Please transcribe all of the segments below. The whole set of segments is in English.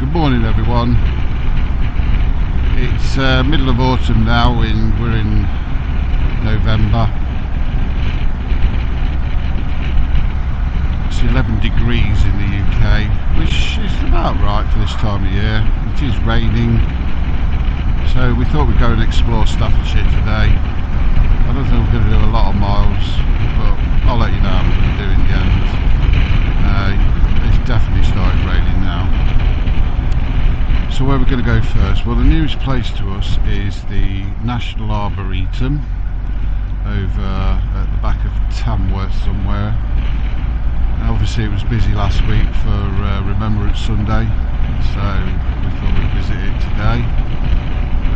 Good morning everyone. It's middle of autumn now, we're in November. It's 11 degrees in the UK, which is about right for this time of year. It is raining, so we thought we'd go and explore Staffordshire today. I don't think we're going to do a lot of miles, but I'll let you know what we're going to do in the end. It's definitely started raining now. So where we're going to go first? Well, the nearest place to us is the National Arboretum over at the back of Tamworth somewhere. Obviously it was busy last week for Remembrance Sunday, so we thought we'd visit it today.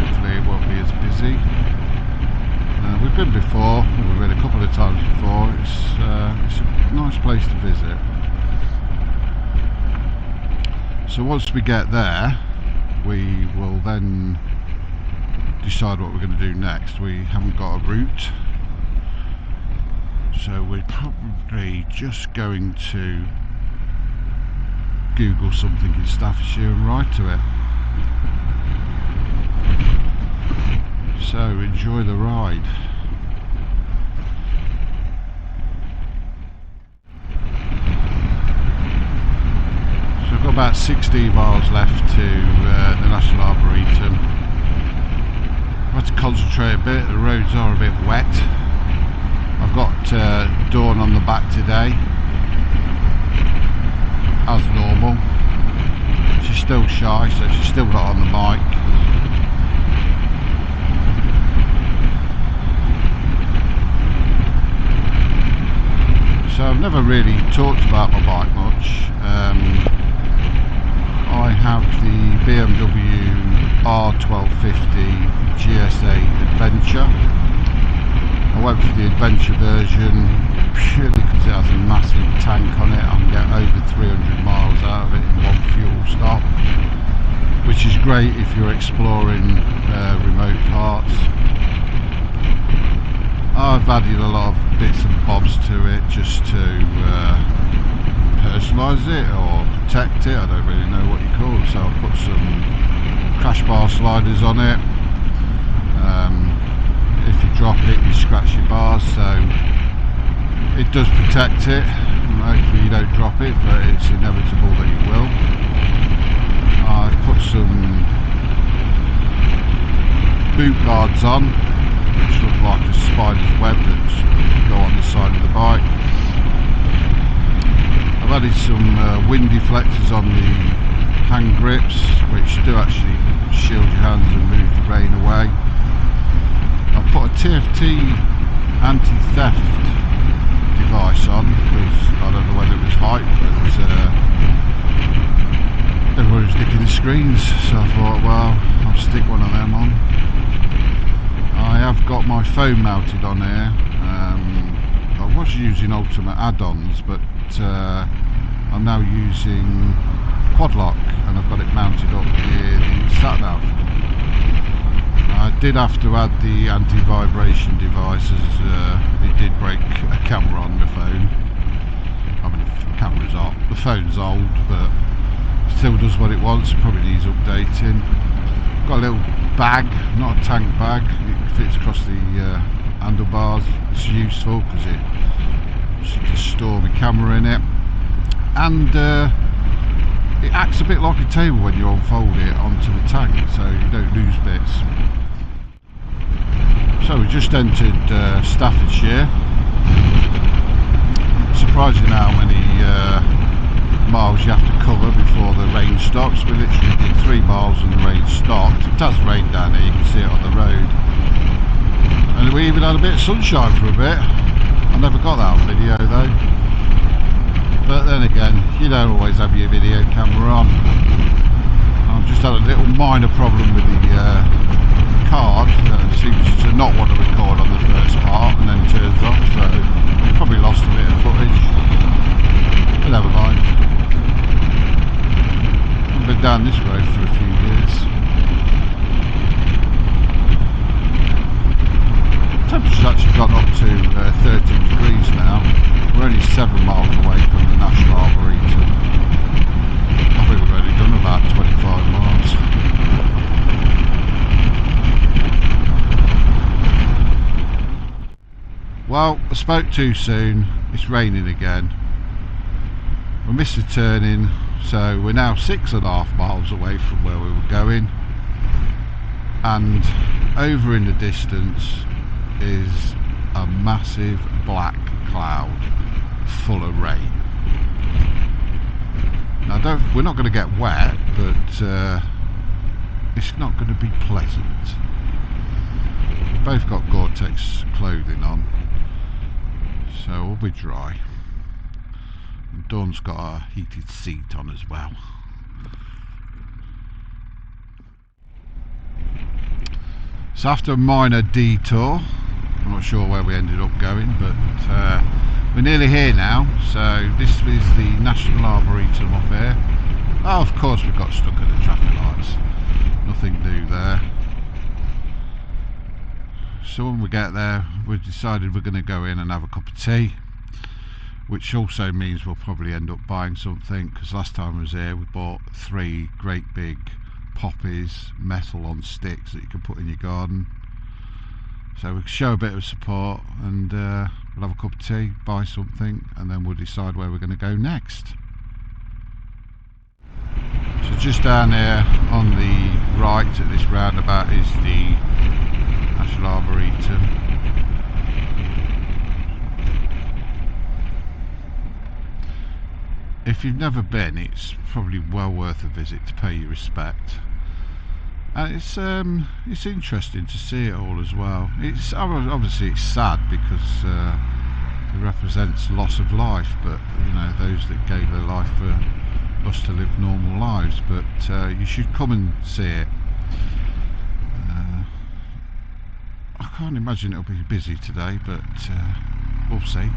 Hopefully it won't be as busy. We've been before, we've been a couple of times before. It's a nice place to visit. So once we get there, we will then decide what we're going to do next. We haven't got a route, so we're probably just going to Google something in Staffordshire and write to it. So enjoy the ride. So I've got about 16 miles left to the National Arboretum. I have to concentrate a bit, the roads are a bit wet. I've got Dawn on the back today, as normal. She's still shy, so she's still not on the mic. So I've never really talked about my bike much. I have the BMW R1250 GSA Adventure. I went for the Adventure version purely because it has a massive tank on it. I can get over 300 miles out of it in one fuel stop, which is great if you're exploring remote parts. I've added a lot of bits and bobs to it just to personalise it or protect it. I don't really know what you call it. So I've put some crash bar sliders on it. If you drop it, you scratch your bars, so it does protect it. Hopefully you don't drop it, but it's inevitable that you will. I've put some boot guards on, which look like a spider's web that go on the side of the bike. I've added some wind deflectors on the hand grips, which do actually shield your hands and move the rain away. I've put a TFT anti-theft device on because I don't know whether it was hype, but everyone was nicking the screens, so I thought, well, I'll stick one of them on. I have got my phone mounted on here. I was using Ultimate add-ons, but I'm now using Quad Lock, and I've got it mounted up near the sat-nav. I did have to add the anti-vibration device as it did break a camera on the phone. I mean, the phone's old, but still does what it wants. Probably needs updating. Got a little bag, not a tank bag. It fits across the handlebars. It's useful because you can store the camera in it, and it acts a bit like a table when you unfold it onto the tank, so you don't lose bits. So we just entered Staffordshire. Surprising how many miles you have to cover before the rain stops. We literally did 3 miles and the rain stopped. It does rain down here, you can see it on the road. And we even had a bit of sunshine for a bit. I never got that on video though. But then again, you don't always have your video camera on. I've just had a little minor problem with the card. It seems to not want to record on the first part and then turns off, so we probably lost a bit of footage. But never mind. I've been down this road for a few years. Temperature's actually gone up to 13 degrees now. We're only 7 miles away from the National Arboretum. I think we've only done about 25 Well, I spoke too soon. It's raining again. We missed the turning, so we're now 6.5 miles away from where we were going, and over in the distance is a massive black cloud full of rain. Now we're not going to get wet, but it's not going to be pleasant. We've both got Gore-Tex clothing on, so we'll be dry. Dawn's got a heated seat on as well. So after a minor detour, I'm not sure where we ended up going, but we're nearly here now. So this is the National Arboretum up here. Oh, of course we got stuck at the traffic lights. Nothing new there. So when we get there, we've decided we're going to go in and have a cup of tea, which also means we'll probably end up buying something, because last time I was here we bought 3 great big poppies, metal on sticks that you can put in your garden. So we show a bit of support, and we'll have a cup of tea, buy something, and then we'll decide where we're going to go next. So just down here on the right at this roundabout is the National Arboretum. If you've never been, it's probably well worth a visit to pay your respect. And it's interesting to see it all as well. It's obviously it's sad because it represents loss of life, but you know, those that gave their life for us to live normal lives. But you should come and see it. I can't imagine it'll be busy today, but we'll see.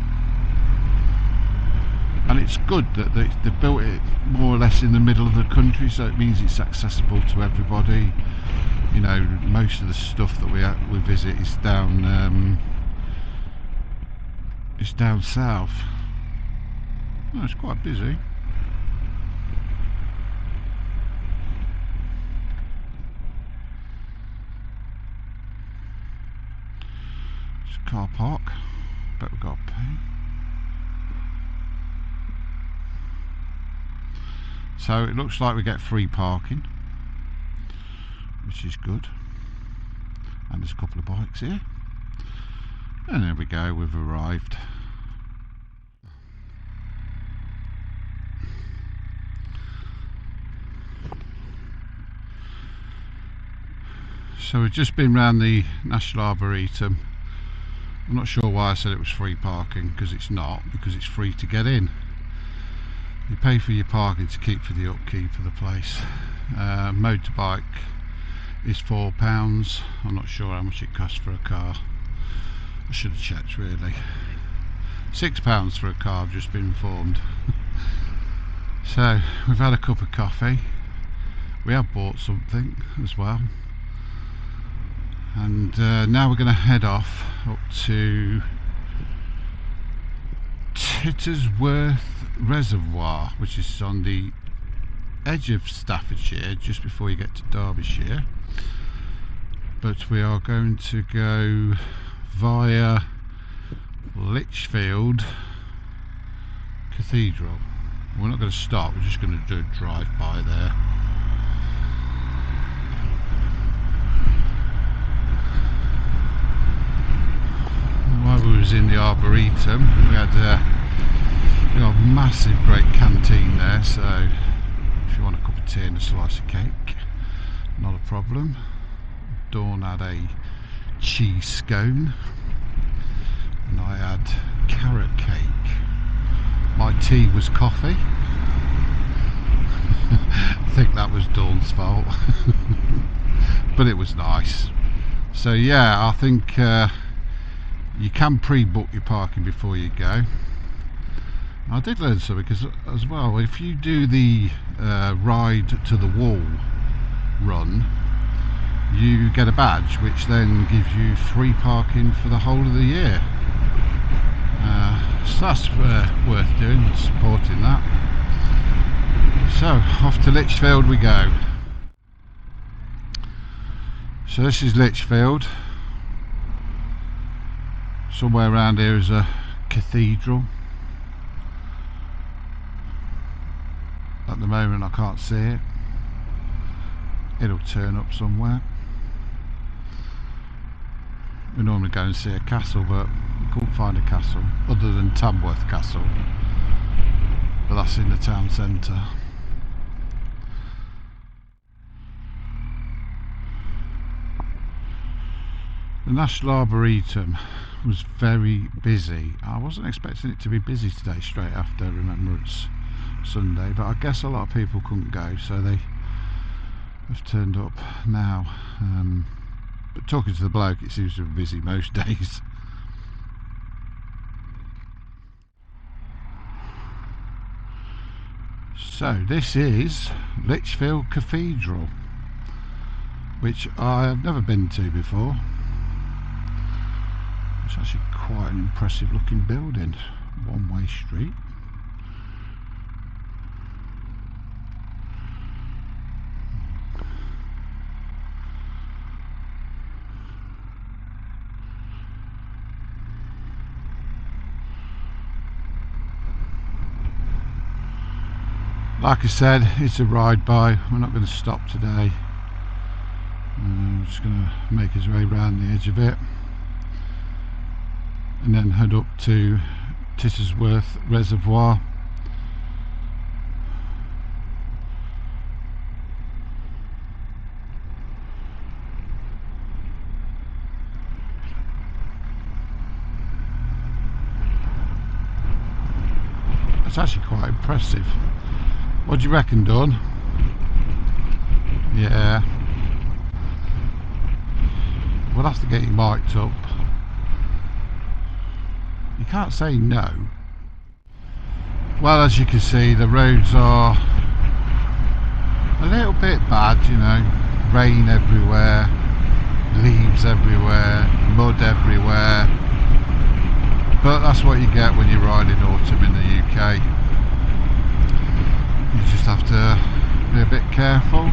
And it's good that they've built it more or less in the middle of the country, so it means it's accessible to everybody. You know, most of the stuff that we visit is down south. Oh, it's quite busy. It's a car park, but we've got to pay. So it looks like we get free parking, which is good. And there's a couple of bikes here. And there we go, we've arrived. So we've just been round the National Arboretum. I'm not sure why I said it was free parking, because it's not, because it's free to get in. You pay for your parking to keep for the upkeep of the place. Motorbike is £4. I'm not sure how much it costs for a car. I should have checked really. £6 for a car, I've just been informed. So we've had a cup of coffee. We have bought something as well. And now we're going to head off up to Tittesworth Reservoir, which is on the edge of Staffordshire, just before you get to Derbyshire. But we are going to go via Lichfield Cathedral. We're not going to stop, we're just going to do a drive by there. While we was in the Arboretum, we had a massive great canteen there, so if you want a cup of tea and a slice of cake, not a problem. Dawn had a cheese scone and I had carrot cake. My tea was coffee. I think that was Dawn's fault. But it was nice. So yeah, I think you can pre-book your parking before you go. I did learn something as well. If you do the ride to the wall run, you get a badge which then gives you free parking for the whole of the year. So that's worth doing, supporting that. So off to Lichfield we go. So this is Lichfield. Somewhere around here is a cathedral. At the moment I can't see it. It'll turn up somewhere. We normally go and see a castle, but we couldn't find a castle other than Tamworth Castle, but that's in the town centre. The National Arboretum was very busy. I wasn't expecting it to be busy today straight after Remembrance Sunday, but I guess a lot of people couldn't go, so they have turned up now. But talking to the bloke, it seems to be busy most days. So this is Lichfield Cathedral, which I have never been to before. It's actually quite an impressive looking building, one-way street. Like I said, it's a ride by. We're not going to stop today. We're just going to make his way around the edge of it and then head up to Tittesworth Reservoir. It's actually quite impressive. What do you reckon, Dawn? Yeah. We'll have to get you mic'd up. You can't say no. Well, as you can see, the roads are a little bit bad, you know. Rain everywhere, leaves everywhere, mud everywhere. But that's what you get when you ride in autumn in the UK. You just have to be a bit careful.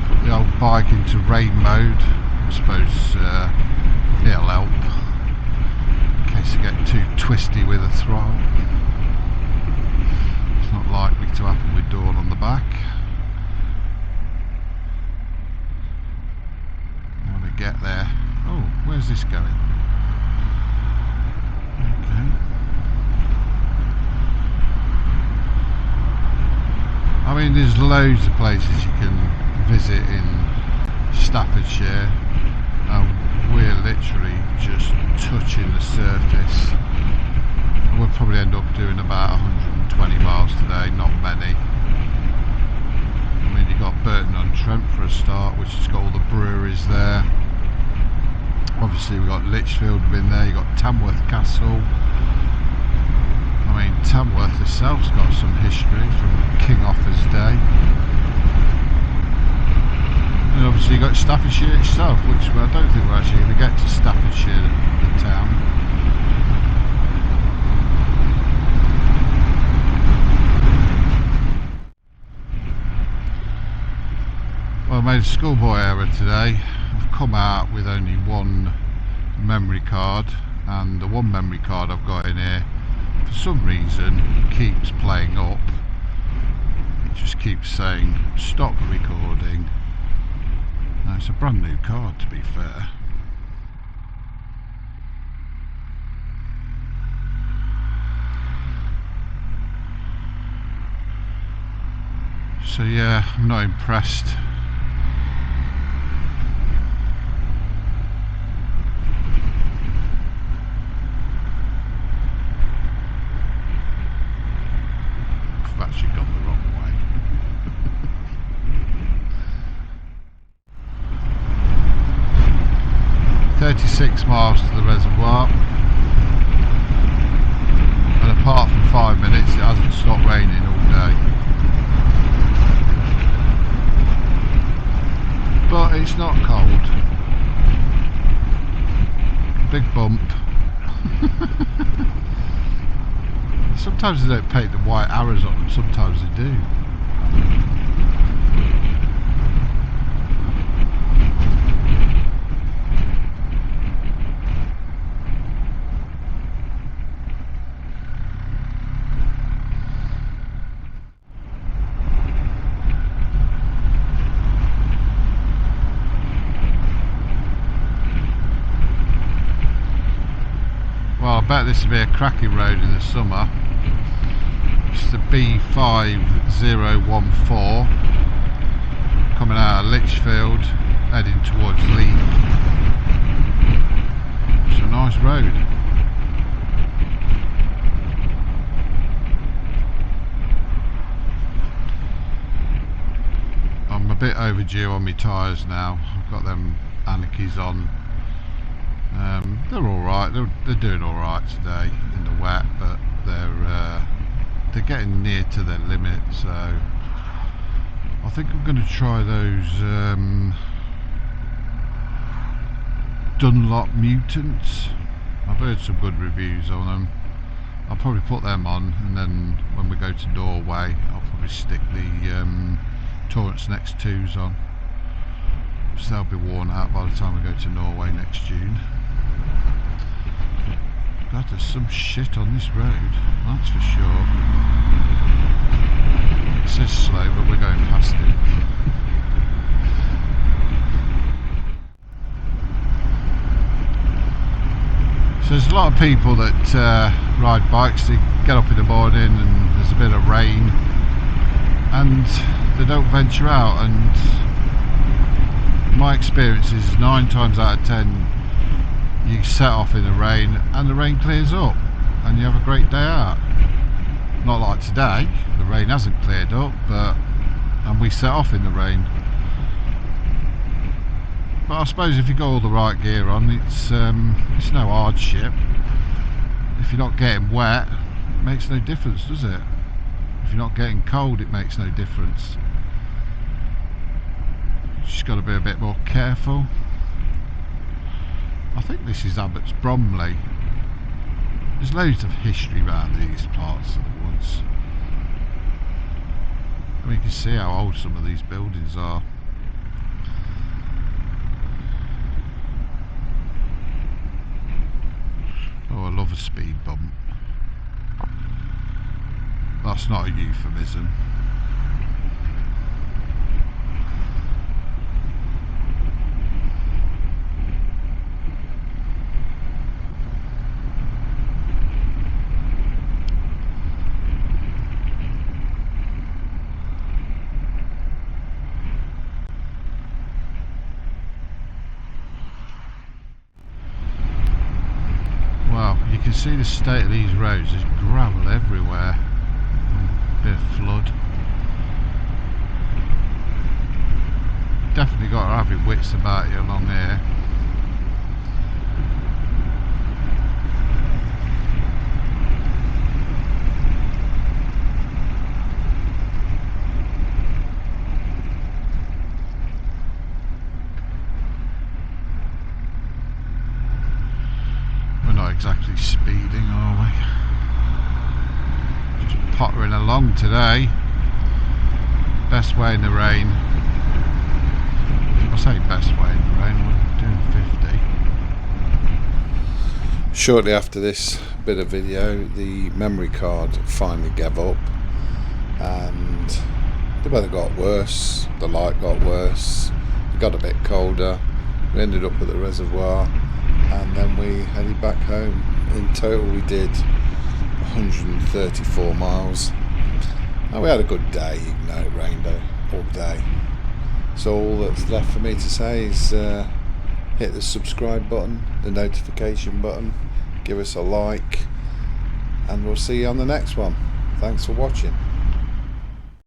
Put the old bike into rain mode. I suppose it'll help in case you get too twisty with the throttle. It's not likely to happen with Dawn on the back. When we get there. Oh, where's this going? Okay. I mean, there's loads of places you can visit in Staffordshire, and we're literally just touching the surface. We'll probably end up doing about 120 miles today, not many. I mean, you've got Burton-on-Trent for a start, which has got all the breweries there. Obviously we've got Lichfield in there, you've got Tamworth Castle. I mean, Tamworth itself's got some history from King Offa's day. And obviously you've got Staffordshire itself, which I don't think we're actually going to get to Staffordshire, the town. Well, I made a schoolboy error today. I've come out with only one memory card, and the one memory card I've got in here, for some reason, keeps playing up. It just keeps saying stop recording. Now, it's a brand new card, to be fair. So yeah, I'm not impressed. I've actually gone the wrong way. 36 miles to the reservoir, and apart from 5 minutes it hasn't stopped raining all day. But it's not cold. Big bump. Sometimes they don't paint the white arrows on them, sometimes they do. this will be a cracking road in the summer. It's the B5014 coming out of Lichfield, heading towards Leek. It's a nice road. I'm a bit overdue on my tyres now. I've got them Anarchies on. They're alright, they're doing alright today in the wet, but they're getting near to their limit, so I think I'm going to try those Dunlop Mutants. I've heard some good reviews on them. I'll probably put them on, and then when we go to Norway I'll probably stick the Torrance Next 2s on, so they'll be worn out by the time we go to Norway next June. God, there's some shit on this road, that's for sure. It says slow, but we're going past it. So there's a lot of people that ride bikes. They get up in the morning and there's a bit of rain and they don't venture out, and my experience is 9 times out of 10 you set off in the rain and the rain clears up and you have a great day out. Not like today, the rain hasn't cleared up, and we set off in the rain. But I suppose if you got all the right gear on, it's no hardship. If you're not getting wet, it makes no difference, does it? If you're not getting cold, it makes no difference. Just got to be a bit more careful. I think this is Abbots Bromley. There's loads of history around these parts of the woods. I mean, you can see how old some of these buildings are. Oh, I love a speed bump. That's not a euphemism. You can see the state of these roads. There's gravel everywhere, a bit of flood. Definitely got to have your wits about you along here. Exactly speeding, are we? Just pottering along today. Best way in the rain. I say best way in the rain, we're doing 50. Shortly after this bit of video, the memory card finally gave up and the weather got worse, the light got worse, it got a bit colder. We ended up at the reservoir and then we headed back home. In total we did 134 miles. Now we had a good day, even though it rained all day. So all that's left for me to say is hit the subscribe button, the notification button, give us a like, and we'll see you on the next one. Thanks for watching.